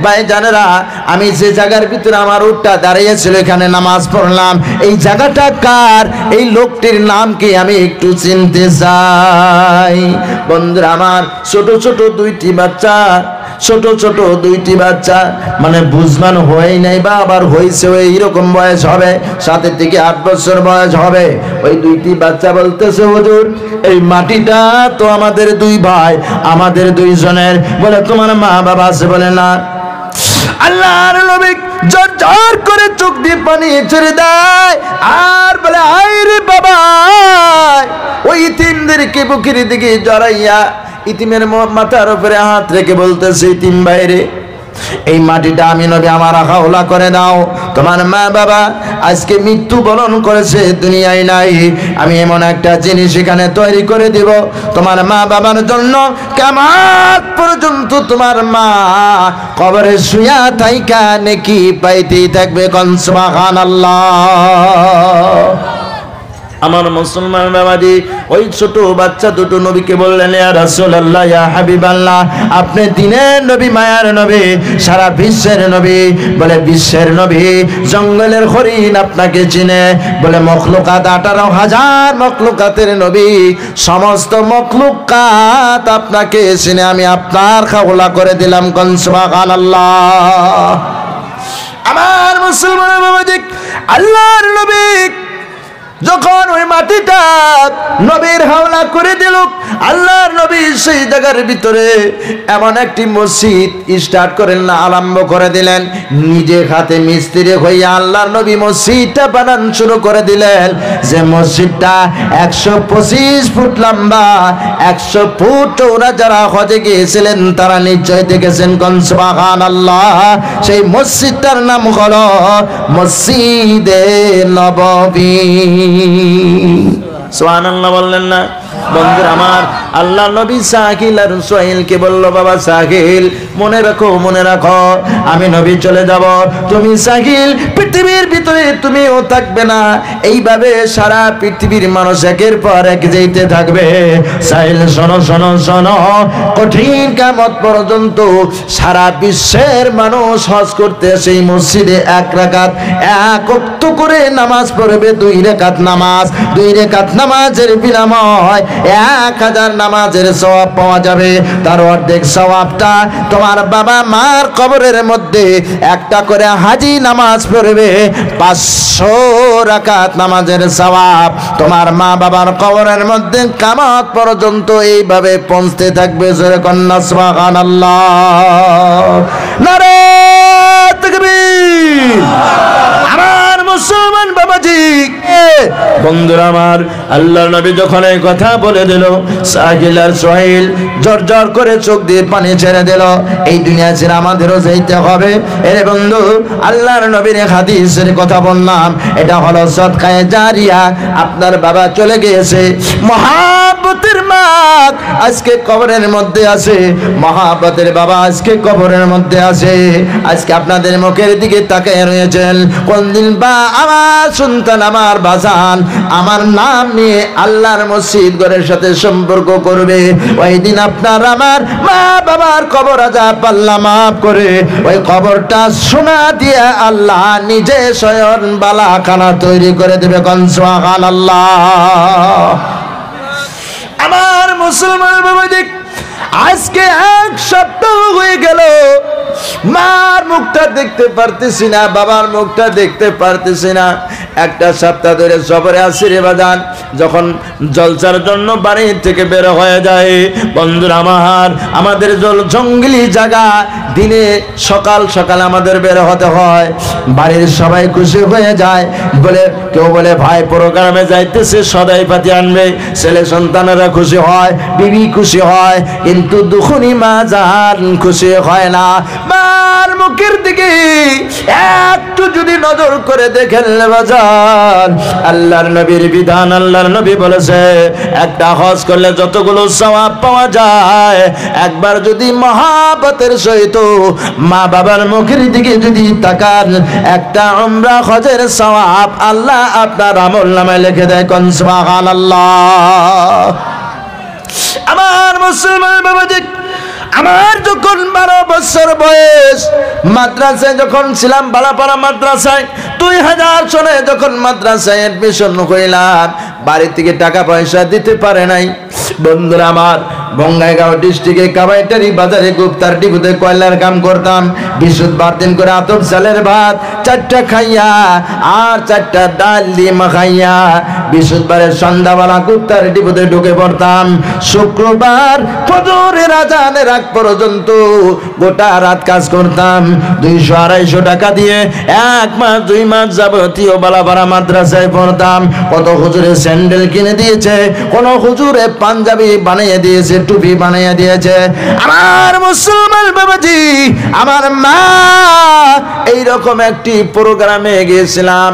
ভাই জানেরা, আমি যে জায়গার ভিতরে আমার উটটা দাঁড়িয়েছিল এখানে নামাজ পড়লাম, এই জায়গাটা কার, এই লোকটির নাম কি আমি একটু চিনতে চাই। বন্ধুরা আমার, ছোট ছোট দুইটি বাচ্চা, ছোট ছোট দুইটি বাচ্চা, মানে বুঝমান হয় নাই বা আবার হয়েছে এইরকম বয়স হবে, 7 থেকে 8 বছর বয়স হবে। ওই দুইটি বাচ্চা বলতেছে, হুজুর এই মাটিটা তো আমাদের দুই ভাই, আমাদের দুইজনের। বলে তোমার মা বাবা আছে? বলে না। আল্লাহর নবী জোর জোর করে চোখ দিয়ে পানি ছেড়ে দেয় আর বলে, আয় রে বাবা। ওই তিনদেরকে বুকের দিকে জড়াইয়া ইতিমের মাথার উপরে হাত রেখে বলতেছে, ইতিম বাইরে এই মাটিটা আমি নবী আমার হাওলা করে দাও। তোমার মা বাবা আজকে মৃত্যু বরণ করেছে, দুনিয়ায় নাই। আমি এমন একটা জিনিস এখানে তৈরি করে দিব, তোমার মা বাবার জন্য কিয়ামত পর্যন্ত তোমার মা কবরে শুয়া থাইকা নেকি পাইতেই থাকবে। কোন সুবহানাল্লাহ। আমার মুসলমান বাবাজি, ওই ছোট বাচ্চা দুটো নবীকে বললেন, ইয়া রাসূলুল্লাহ, ইয়া হাবিবাল্লাহ, আপনি দিনের নবী, মায়ার নবী, সারা বিশ্বের নবী। বলে বিশ্বের নবী? জঙ্গলের হরিণ আপনাকে চিনে। বলে মখলুকাত 18,000 মখলুকাতের নবী, সমস্ত মখলুকাত আপনাকে চিনে, আমি আপনার খাওলা করে দিলাম। কোন সুবহানাল্লাহ। আমার মুসলমান বাবাজি, আল্লাহর নবী যখন ওই মাটিটা নবীর হাওলা করে দিল, আল্লাহর নবী সেই জায়গার ভিতরে এমন একটি মসজিদ স্টার্ট করেন না, আরম্ভ করে দিলেন। নিজে হাতে মিস্ত্রি হইয়া আল্লাহর নবী মসজিদটা বানান শুরু করে দিলেন। যে মসজিদটা 125 ফুট লম্বা, 100 ফুট চৌড়া। যারা হজে গিয়েছিলেন তারা নিশ্চয় দেখেছেন। কোন সুবহানাল্লাহ। সেই মসজিদটার নাম হলো মসজিদে নববী। সুবহানাল্লাহ বললেন না? বন্ধুরা আমার, আল্লাহ নবী সাহিল আর সোহেলকে বলল, বাবা সাহিল, মনে রাখো, মনে রাখো, আমি নবী চলে যাব, তুমি সাহিল পৃথিবী পৃথিবীর ভিতরে তুমিও থাকবে না, এইভাবে সারা পৃথিবীর মানুষ একের পর এক যেতে থাকবে। সাইল শোনো শোনো শোনো, কঠিন কিয়ামত পর্যন্ত সারা বিশ্বের মানুষ হজ করতে সেই মসজিদে এক রাকাত এক ওয়াক্ত করে নামাজ পড়বে। 2 রাকাত নামাজ, 2 রাকাত নামাজের বিনিময়ে 1000 নামাজের সওয়াব পাওয়া যাবে। তার অর্ধেক সওয়াবটা তোমার বাবা মার কবরের মধ্যে একটা করে হাজি নামাজ পড়বে। 500 রাকাত নামাজের সওয়াব তোমার মা বাবার কবরের মধ্যে কিয়ামত পর্যন্ত এইভাবে পৌঁছতে থাকবে। জোরে কন্না সুবহানাল্লাহ, নারে তাকবীর। আমার মুসলমান বাবাজি, বন্ধুরা আমার, আল্লাহর নবী যখন এই কথা বলে দিল, সাহিল আর সোহেল জর্জর করে চোখ দিয়ে পানি ছেড়ে দিল। এই দুনিয়া ছেড়ে আমাদেরও যেতে হবে। এরে বন্ধু, আল্লাহর নবীর হাদিসের কথা বললাম, এটা হলো সদকায়ে জারিয়া। আপনার বাবা চলে গিয়েছে, মহাব্বতের মা আজকে কবরের মধ্যে আছে, মহাব্বতের বাবা আজকে কবরের মধ্যে আছে। আজকে আপনাদের মুখের দিকে তাকিয়ে রয়েছেন, কোন দিন বা আমার সন্তান, আমার বাজান আমার নাম নিয়ে আল্লাহর মসজিদ ঘরের সাথে সম্পর্ক করবে। ওই দিন আপনার আমার মা বাবার কবর আযাব আল্লাহ মাফ করে ওই কবরটা সোনা দিয়ে আল্লাহ নিজে স্বয়ং বালাখানা তৈরি করে দেবে। কোন সুবহানাল্লাহ। আমার মুসলমান বাবাজি, আজকে 1 সপ্তাহ হয়ে গেল, মার মুখটা দেখতে পারতেছি না, বাবার মুখটা দেখতে পারতেছি না। 1 সপ্তাহ ধরে সফরে আছি রে বাজান। যখন জলসার জন্য বাড়ি থেকে বের হয়ে যায়, বন্ধুরা আমার, আমাদের জঙ্গলি জায়গা, দিনে সকাল সকাল আমাদের বের হতে হয়। বাড়ির সবাই খুশি হয়ে যায়, বলে কেউ বলে ভাই প্রোগ্রামে যাইতেছে, সদাই পাতি আনবে। ছেলে সন্তানেরা খুশি হয়, বিবি খুশি হয়, কিন্তু দুখুনি মা জান খুশি হয় না। মার মুখের দিকে একটু যদি নজর করে দেখেন বাজান, আল্লাহর নবীর বিধান, আল্লাহর নবী বলেছে একটা হজ করলে যতগুলো সওয়াব পাওয়া যায়, একবার যদি মহাব্বতের সহিত মা বাবার মুখের দিকে যদি তাকান, একটা উমরা হজের সওয়াব আল্লাহ আপনার আমলনামায় লিখে দেয়। কোন সুবহানাল্লাহ। আমার মুসলমান বাবাজি, আমার যখন 12 বছর বয়স, মাদ্রাসায় যখন ছিলাম, বালাপাড়া মাদ্রাসায় 2000 সনে যখন মাদ্রাসায় অ্যাডমিশন হইলাম, বাড়ি থেকে টাকা পয়সা দিতে পারে নাই। বন্ধুরা আমার, বঙ্গাইগাঁও ডিস্ট্রিক্টে কাবাইটারি বাজারে গুপ্তার ডিপুতে কয়লার কাম করতাম। বৃহস্পতিবার দিন করে আতপ চালের ভাত 4টা খাইয়া আর 4টা ডাল দিয়ে মাখাইয়া বৃহস্পতিবারের সন্ধ্যাবেলা গুপ্তার ডিপুতে ঢুকে পড়তাম। শুক্রবার ফজরের আজানের আগ পর্যন্ত গোটা রাত কাজ করতাম। 200-250 টাকা দিয়ে 1 মাস 2 মাস যাবতীয় বালাপাড়া মাদ্রাসায় পড়তাম। কত হুজুরে স্যান্ডেল কিনে দিয়েছে, কোন হুজুরে পাঞ্জাবি বানিয়ে দিয়েছে, টুপি বানিয়ে দিয়েছে। আমার মুসলমান বাবাজি, আমার মা এইরকম একটি প্রোগ্রামে গিয়েছিলাম।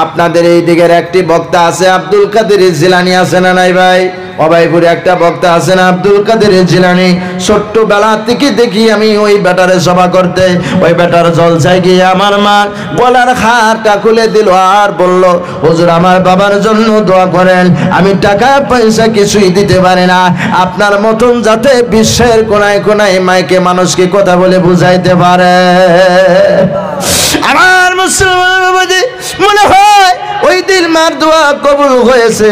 আপনাদের এই দিকের একটি বক্তা আছে, আব্দুল কাদের জিলানী, আছে না নাই ভাই? অবাইপুরে একটা বক্তা আছে না, আব্দুল কাদের জিলানী। ছোট্টবেলা থেকে দেখি আমি ওই বেটারে সভা করতে। ওই বেটার জলসায় গিয়ে আমার মা গলার হারটা খুলে দিল আর বলল, হুজুর আমার বাবার জন্য দোয়া করেন, আমি টাকা পয়সা কিছুই দিতে পারি না, আপনার মতন যাতে বিশ্বের কোনায় কোনায় মাইকে মানুষকে কথা বলে বুঝাইতে পারে। আমার মুসলমান বাবাজি, মনে হয় ওই দিন মার দোয়া কবুল হয়েছে,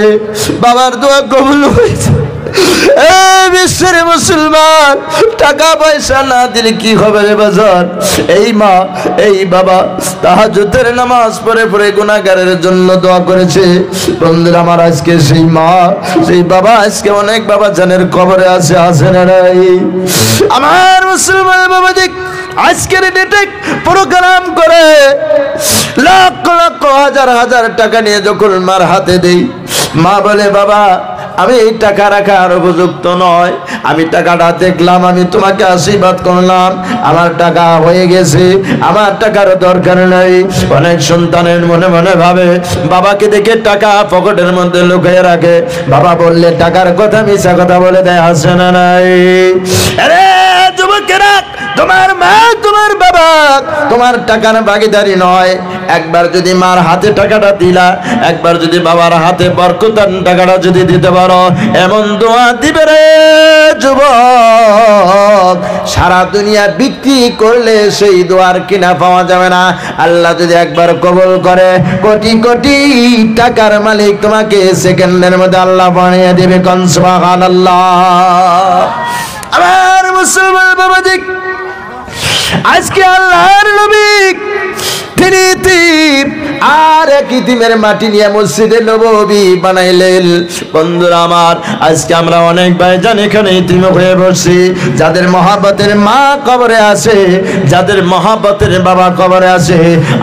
বাবার দোয়া কবুল হয়েছে। বিশ্বের মুসলমান, টাকা পয়সা না দিলে কি হবে রে বাজার? এই মা এই বাবা তাহাজ্জুদের নামাজ পড়ে পড়ে গুনাহগারের জন্য দোয়া করেছে। বন্ধুরা আমার, আজকে সেই মা সেই বাবা আজকে অনেক বাবা জানের কবরে আছে, আছে না নাই? আমার মুসলমান বাবা দেখ, আজকের ডেটে প্রোগ্রাম করে লক্ষ লক্ষ হাজার হাজার টাকা নিয়ে যখন মার হাতে দেই, মা বলে বাবা আমি এই টাকা রাখার উপযুক্ত নয়, আমি টাকাটা দেখলাম, আমি তোমাকে আশীর্বাদ করলাম, আমার টাকা হয়ে গেছে, আমার টাকার দরকার নাই। অনেক সন্তানের মনে মনে ভাবে বাবাকে দেখে টাকা পকেটের মধ্যে লুকিয়ে রাখে, বাবা বললে টাকার কথা মিছা কথা বলে দেয়, আছে না নাই? আরে যুবকেরা, তোমার মা তোমার বাবা তোমার টাকার ভাগীদারি নয়। একবার যদি মার হাতে টাকাটা দিলা, একবার যদি বাবার হাতে বরকতান টাকাটা যদি দিতে পারো, এমন দোয়া দিবে রে যুবক, সারা দুনিয়া বিক্রি করলে সেই দোয়ার কিনা পাওয়া যাবে না। আল্লাহ যদি একবার কবুল করে, কোটি কোটি টাকার মালিক তোমাকে সেকেন্ডের মধ্যে আল্লাহ বানিয়ে দেবে। কোন সুবহানাল্লাহ। আমার মুসলমান বাবাজি, আজকে আল্লাহর নবী তিনি আর এক ইতিমের মাটি নিয়ে মসজিদে নববী বানাইলেন। বন্ধুরা আমার, আজকে আমরা অনেক ভাইজান এখানে ইতিম হয়ে বসছি, যাদের মহাব্বতের মা কবরে আছে, যাদের মহাব্বতের বাবা কবরে আছে।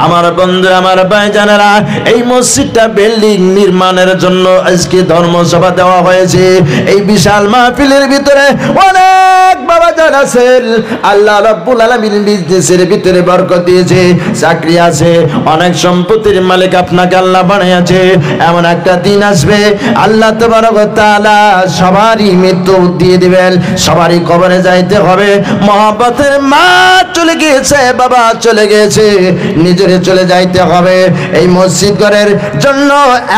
আমার বন্ধুরা, আমার ভাইজানেরা, এই মসজিদটা বিল্ডিং নির্মাণের জন্য আজকে ধর্মসভা দেওয়া হয়েছে। এই বিশাল মাহফিলের ভিতরে অনেক বাবাজান আছেন, আল্লাহ রাব্বুল আলামিন বিজনেসের ভিতরে বরকত দিয়েছে, চাকরি আছে, অনেক সম্পত্তির মালিক আপনাকে আল্লাহ বানিয়েছে। এমন একটা দিন আসবে আল্লাহ তাবারক ওয়া তাআলা সবারই মৃত্যু দিয়ে দিবেন, সবারই কবরে যাইতে হবে। মহব্বতের মা চলে গিয়েছে, বাবা চলে গিয়েছে, নিজেরে চলে যাইতে হবে। এই মসজিদ ঘরের জন্য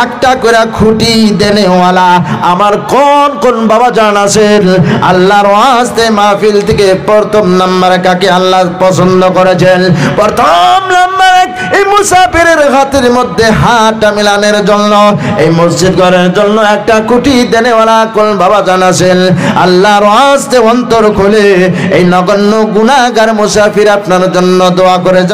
একটা করে খুঁটি দেনেওয়ালা আমার কোন কোন বাবা জান আছেন? আল্লাহর ওয়াস্তে মাহফিল থেকে প্রথম নাম্বারে কাকে আল্লাহ পছন্দ করেছেন? প্রথম নাম্বারে এই মুসাফিরের হাতের মধ্যে হাতটা মিলানোর জন্য, এই মসজিদ ঘরের জন্য একটা খুঁটি দেনেওয়ালা কোন বাবা জান আছেন? আল্লাহর ওয়াস্তে অন্তর খুলে এই নগণ্য গুনাহগার মুসাফির আপনার জন্য দোয়া করে।